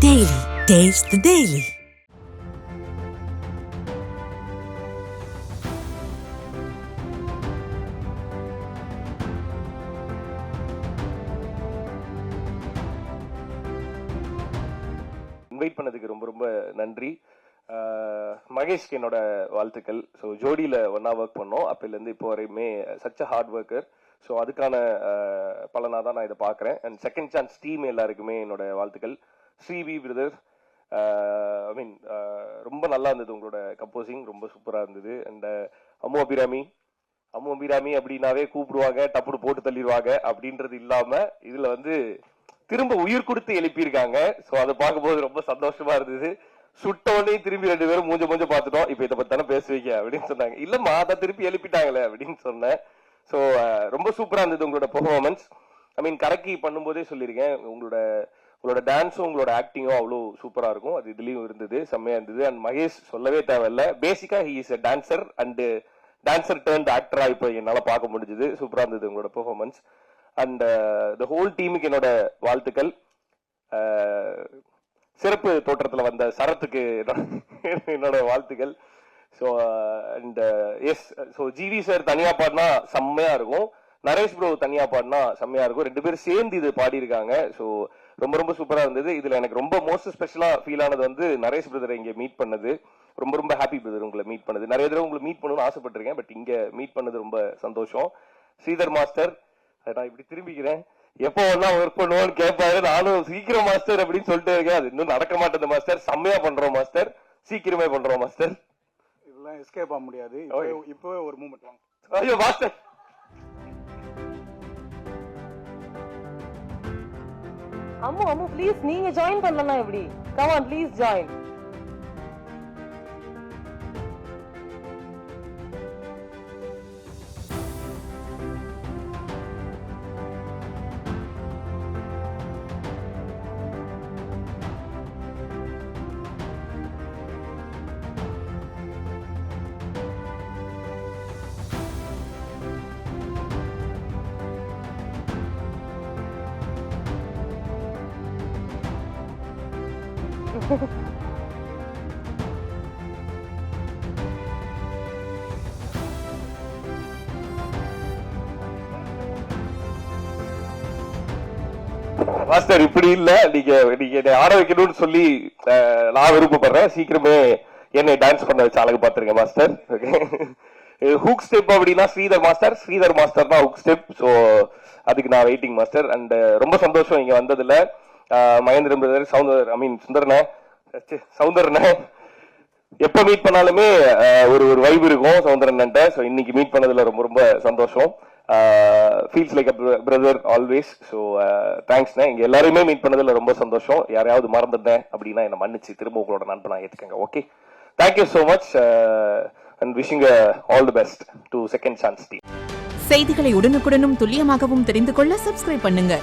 Daily. Taste the Daily. Invite பண்ணதுக்கு ரொம்ப ரொம்ப நன்றி. மகேஷ்க்கு என்னோட வாழ்த்துக்கள். ஸோ ஜோடியில் ஒன்றா ஒர்க் பண்ணோம். அப்போலேருந்து இப்போ வரையுமே such a hard worker. So அதுக்கான பலனாக தான் நான் இதை பார்க்குறேன். அண்ட் செகண்ட் சான்ஸ் டீம் எல்லாருக்குமே என்னோட வாழ்த்துக்கள். ஸ்ரீவி பிரதர், ஐ மீன் ரொம்ப நல்லா இருந்தது உங்களோட கம்போசிங், ரொம்ப சூப்பராக இருந்தது. அண்ட் அம்மு அபிராமி அப்படின்னாவே கூப்பிடுவாங்க, டப்புனு போட்டு தள்ளிடுவாங்க அப்படின்றது இல்லாமல் இதில் வந்து திரும்ப உயிர் கொடுத்து எழுப்பியிருக்காங்க. ஸோ அதை பார்க்கும்போது ரொம்ப சந்தோஷமா இருந்தது. சுட்டோடனே திரும்பி 2 பேரும் மூஞ்ச பார்த்துட்டோம். இப்போ இதை பத்தி தானே பேசுவீங்க அப்படின்னு சொன்னாங்க. இல்லம்மா, அதை திருப்பி எழுப்பிட்டாங்களே அப்படின்னு சொன்னேன். ஸோ ரொம்ப சூப்பரா இருந்தது உங்களோட பெர்ஃபார்மன்ஸ். ஐ மீன் கரெக்டி பண்ணும்போதே சொல்லியிருக்கேன், உங்களோட டான்ஸும் உங்களோட ஆக்டிங்கும் அவ்வளோ சூப்பரா இருக்கும். அது இதுலயும் இருந்தது, செம்மையா இருந்தது. அண்ட் மகேஷ் சொல்லவே தேவையில்ல, பேசிக்கா he is a dancer and dancer turned ஆக்டரா இப்போ என்னால பார்க்க முடிஞ்சது. சூப்பரா இருந்தது உங்களோட பெர்ஃபார்மன்ஸ். அண்ட் த ஹோல் டீமுக்கு என்னோட வாழ்த்துக்கள். சிறப்பு தோற்றத்தில் வந்த சரத்துக்கு என்னோட வாழ்த்துக்கள். So and yes, so GV sir தனியா பாடினா செம்மையா இருக்கும், நரேஷ் ப்ரோ தனியா பாடினா செம்மையா இருக்கும். 2 பேரும் சேர்ந்து இது பாடியிருக்காங்க. ஸோ ரொம்ப ரொம்ப சூப்பரா இருந்தது. இதுல எனக்கு ரொம்ப மோஸ்ட் ஸ்பெஷலா ஃபீல் ஆனது வந்து நரேஷ் பிரதரை இங்க மீட் பண்ணது. ரொம்ப ரொம்ப ஹாப்பி பிரதர் உங்களை மீட் பண்ணது. நிறைய தடவை உங்களை மீட் பண்ணணும்னு ஆசைப்பட்டிருக்கேன், பட் இங்க மீட் பண்ணது ரொம்ப சந்தோஷம். ஸ்ரீதர் மாஸ்டர், நான் இப்படி திரும்பிக்கிறேன், எப்போ ஒன்னா ஒர்க் பண்ணுவோம்னு கேட்பாரு. நானும் சீக்கிரம் மாஸ்டர் அப்படின்னு சொல்லிட்டு இருக்கேன். அது இன்னும் நடக்க மாட்டேது மாஸ்டர். செம்மையா பண்றோம் மாஸ்டர், சீக்கிரமே பண்றோம் மாஸ்டர். இதெல்லாம் எஸ்கேப் ஆக முடியாது. இப்பவே ஒரு மூமெண்ட் வாங்க. ஐயோ மாஸ்டர், அம்மு ப்ளீஸ், நீங்க ஜாயின் பண்ணலாம் எப்படி? Come on please join. Master இப்படி இல்ல, நீங்க என்னை ஆட வைக்கணும்னு சொல்லி நான் விருப்பப்படுறேன். சீக்கிரமே என்னை டான்ஸ் பண்ண வச்சு அழகு பார்த்துருங்க மாஸ்டர். ஹூக் ஸ்டெப் அப்படின்னா ஸ்ரீதர் மாஸ்டர் தான் ஹூக் ஸ்டெப். ஸோ அதுக்கு நான் வெயிட்டிங் மாஸ்டர். அண்ட் ரொம்ப சந்தோஷம் இங்க வந்ததுல. மகேந்திரன் பிரதர், சௌந்தரனே எப்ப மீட் பண்ணாலுமே ஒரு வைப் இருக்கும் சௌந்தரன்ட்ட. ஸோ இன்னைக்கு மீட் பண்ணதுல ரொம்ப ரொம்ப சந்தோஷம். Feels like a brother always. So தேங்க்ஸ்ண்ணே. இங்க எல்லாருமே மீட் பண்ணதுல ரொம்ப சந்தோஷம். யாரையாவது மறந்துட்டேன் அப்படின்னா என்ன மன்னிச்சு திரும்ப உங்களோட நண்பனா ஏத்துக்கங்க. Okay, thank you so much and wishing all the best to second chance team. செய்திகளை உடனுக்குடனும் துல்லியமாகவும் தெரிந்து கொள்ள சப்ஸ்கிரைப் பண்ணுங்க.